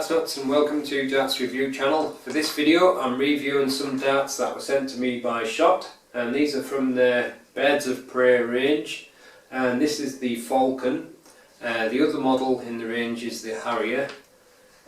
Darts Nutz and welcome to Darts Review channel. For this video I'm reviewing some darts that were sent to me by Shot, and these are from the Birds of Prey range, and this is the Falcon. The other model in the range is the Harrier,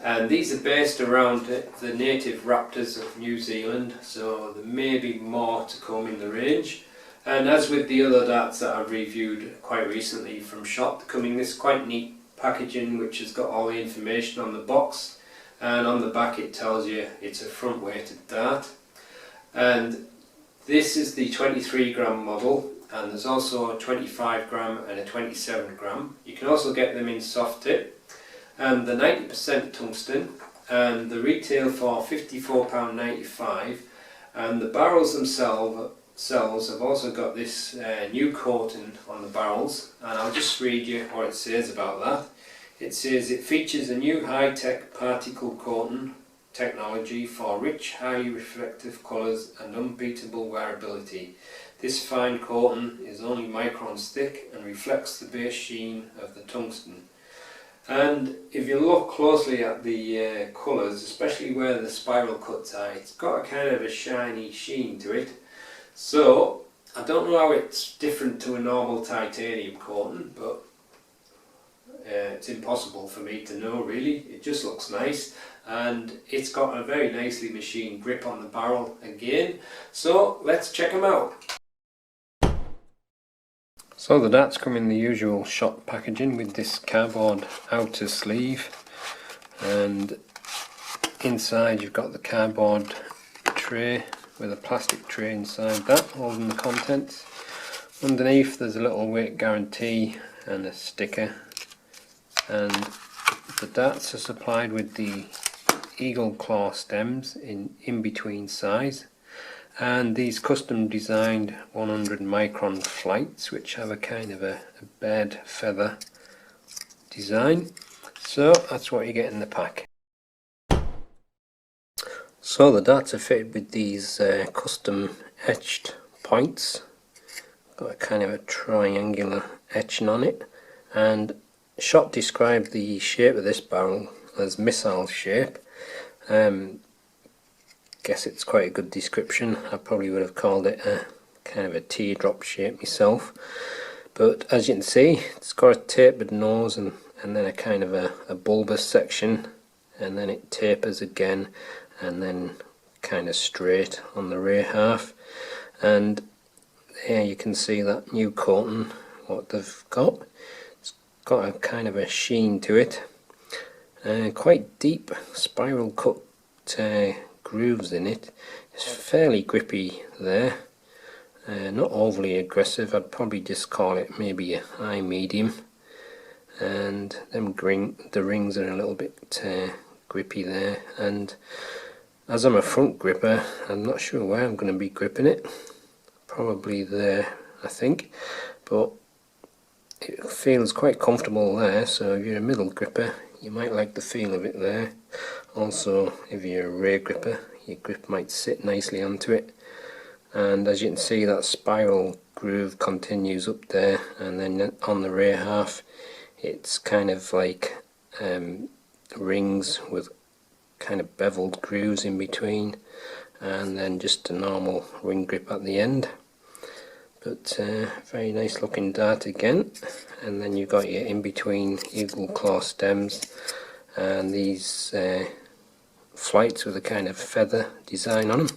and these are based around the native raptors of New Zealand, so there may be more to come in the range. And as with the other darts that I've reviewed quite recently from Shot, coming this quite neat packaging which has got all the information on the box, and on the back it tells you it's a front weighted dart. And this is the 23 gram model, and there's also a 25 gram and a 27 gram. You can also get them in soft tip, and the 90% tungsten, and the retail for £54.95, and the barrels themselves have also got this new coating on the barrels, and I'll just read you what it says about that. It says it features a new high-tech particle coating technology for rich, highly reflective colours and unbeatable wearability. This fine coating is only microns thick and reflects the base sheen of the tungsten. And if you look closely at the colours, especially where the spiral cuts are, it's got a kind of a shiny sheen to it. So I don't know how it's different to a normal titanium coating, but it's impossible for me to know really. It just looks nice, and it's got a very nicely machined grip on the barrel again. So let's check them out. So the darts come in the usual Shot packaging with this cardboard outer sleeve, and inside you've got the cardboard tray with a plastic tray inside that holding the contents. Underneath there's a little weight guarantee and a sticker, and the darts are supplied with the eagle claw stems in between size, and these custom designed 100 micron flights which have a kind of a bird feather design. So that's what you get in the pack. So the darts are fitted with these custom etched points. Got a kind of a triangular etching on it, and Shot described the shape of this barrel as missile shape. Guess it's quite a good description. I probably would have called it a kind of a teardrop shape myself, but as you can see it's got a tapered nose and then a kind of a bulbous section, and then it tapers again and then kind of straight on the rear half. And there you can see that new coating, what they've got. It's got a kind of a sheen to it, quite deep spiral cut grooves in it. It's fairly grippy there, not overly aggressive. I'd probably just call it maybe a high medium, and the rings are a little bit grippy there. And as I'm a front gripper, I'm not sure where I'm going to be gripping it. Probably there, I think, but it feels quite comfortable there. So if you're a middle gripper, you might like the feel of it there. Also, if you're a rear gripper, your grip might sit nicely onto it. And as you can see, that spiral groove continues up there, and then on the rear half it's kind of like rings with kind of beveled grooves in between, and then just a normal ring grip at the end. But very nice looking dart again. And then you've got your in between eagle claw stems and these flights with a kind of feather design on them.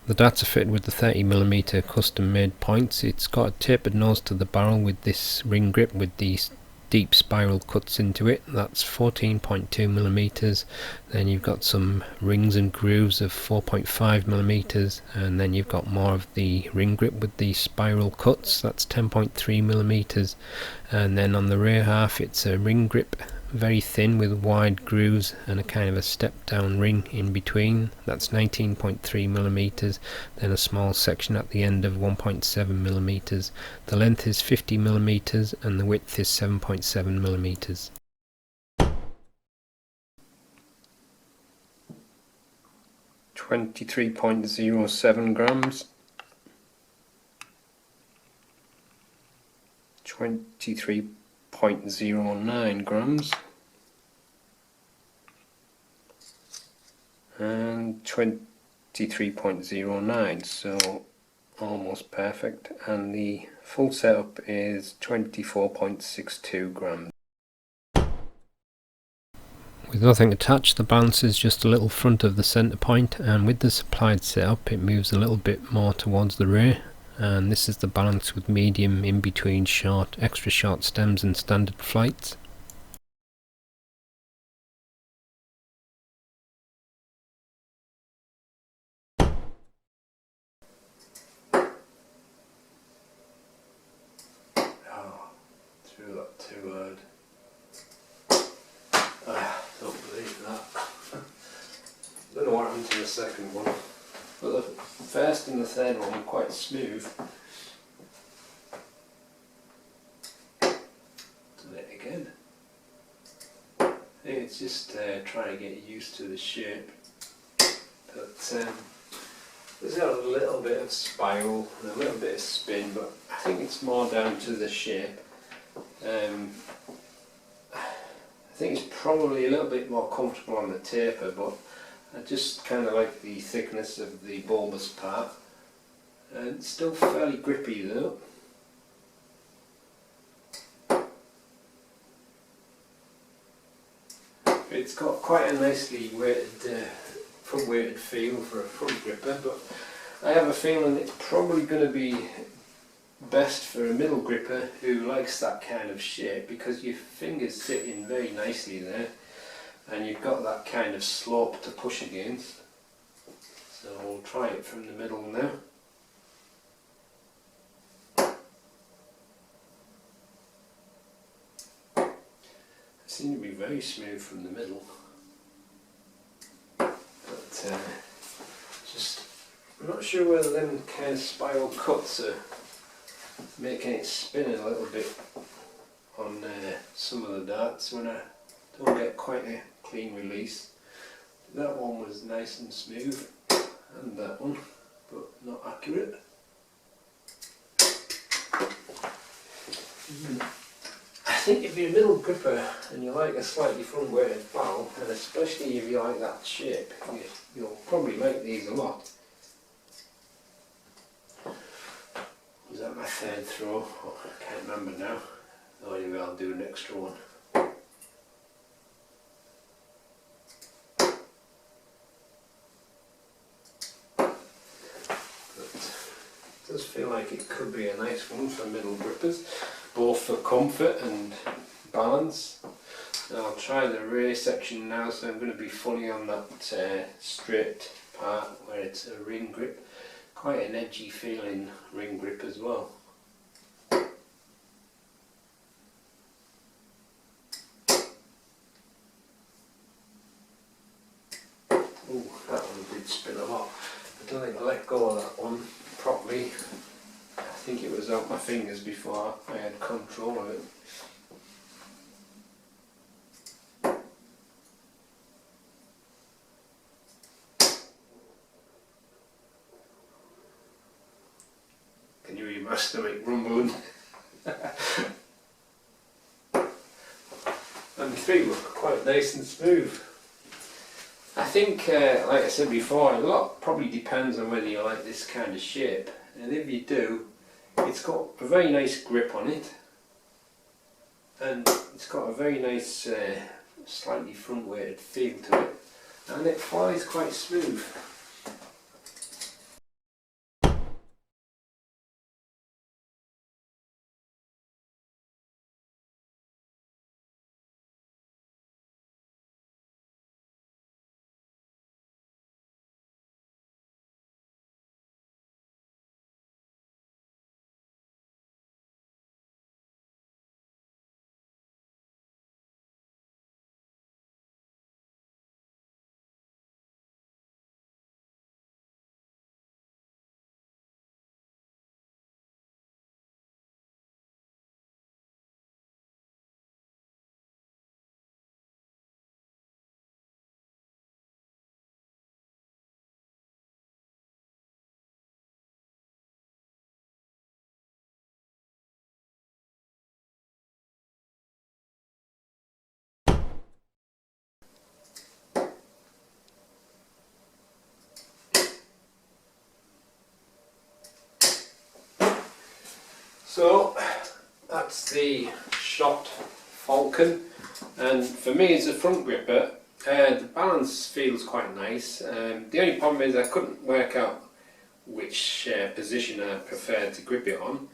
The darts are fitted with the 30mm custom made points. It's got a tapered nose to the barrel with this ring grip with these deep spiral cuts into it. That's 14.2mm. Then you've got some rings and grooves of 4.5mm, and then you've got more of the ring grip with the spiral cuts. That's 10.3mm. And then on the rear half it's a ring grip very thin with wide grooves and a kind of a step down ring in between. That's 19.3mm, then a small section at the end of 1.7mm. The length is 50mm and the width is 7.7mm. $23.07 23.09 and 23.09, so almost perfect, and the full setup is 24.62 grams. With nothing attached, the balance is just a little front of the centre point, and with the supplied setup it moves a little bit more towards the rear, and this is the balance with medium in between short, extra short stems and standard flights. Threw that too hard. Don't believe that. Don't know what happened to the second one, but the first and the third one were quite smooth. Done it again. I think it's just trying to get used to the shape. But there's got a little bit of spiral and a little bit of spin, but I think it's more down to the shape. I think it's probably a little bit more comfortable on the taper, but I just kind of like the thickness of the bulbous part, and it's still fairly grippy though. It's got quite a nicely weighted, front weighted feel for a front gripper, but I have a feeling it's probably going to be best for a middle gripper who likes that kind of shape, because your fingers sit in very nicely there and you've got that kind of slope to push against. So we'll try it from the middle now. It seems to be very smooth from the middle, but I'm not sure whether them kind of spiral cuts are making it spin a little bit on some of the darts when I don't get quite a clean release. That one was nice and smooth, and that one, but not accurate. I think if you're a middle gripper and you like a slightly front weighted barrel, and especially if you like that shape, you'll probably like these a lot. Was that my third throw? Oh, I can't remember now. Oh, anyway, I'll do an extra one. But it does feel like it could be a nice one for middle grippers, both for comfort and balance. I'll try the rear section now, so I'm going to be fully on that straight part where it's a ring grip. Quite an edgy feeling ring grip as well. Oh, that one did spin a lot. I don't think I let go of that one properly. I think it was out my fingers before I had control of it. Can you hear my stomach rumbling? And the feet were quite nice and smooth. I think, like I said before, a lot probably depends on whether you like this kind of shape, and if you do, it's got a very nice grip on it, and it's got a very nice slightly front weighted feel to it, and it flies quite smooth. So that's the shot Falcon, and for me as a front gripper, the balance feels quite nice. The only problem is I couldn't work out which position I preferred to grip it on.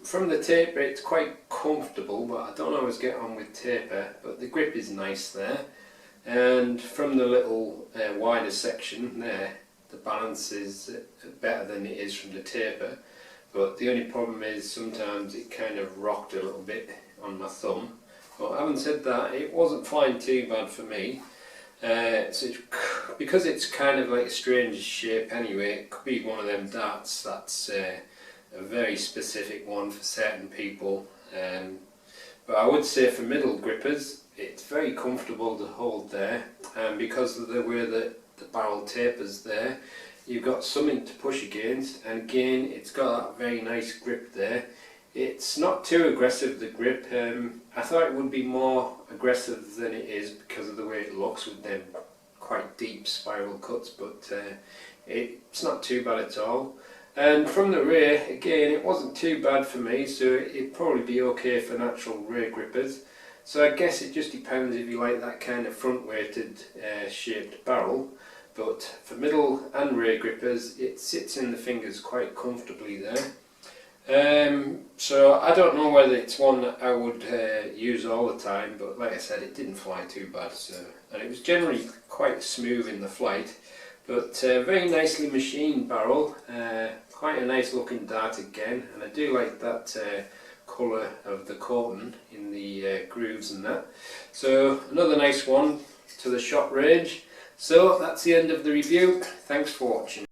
From the taper it's quite comfortable, but I don't always get on with taper, but the grip is nice there. And from the little wider section there, the balance is better than it is from the taper, but the only problem is sometimes it kind of rocked a little bit on my thumb. But having said that, it wasn't flying too bad for me. Because it's kind of like a strange shape anyway, it could be one of them darts that's a very specific one for certain people. But I would say for middle grippers, it's very comfortable to hold there, and because of the way that the barrel tapers there, you've got something to push against, and again it's got that very nice grip there. It's not too aggressive, the grip. I thought it would be more aggressive than it is because of the way it looks with them quite deep spiral cuts, but it's not too bad at all. And from the rear, again, it wasn't too bad for me, so it'd probably be okay for natural rear grippers. So I guess it just depends if you like that kind of front weighted shaped barrel, but for middle and rear grippers it sits in the fingers quite comfortably there. So I don't know whether it's one that I would use all the time, but like I said, it didn't fly too bad, and it was generally quite smooth in the flight. But very nicely machined barrel, quite a nice looking dart again, and I do like that colour of the coating in the grooves and that. So another nice one to the shot range. So that's the end of the review. Thanks for watching.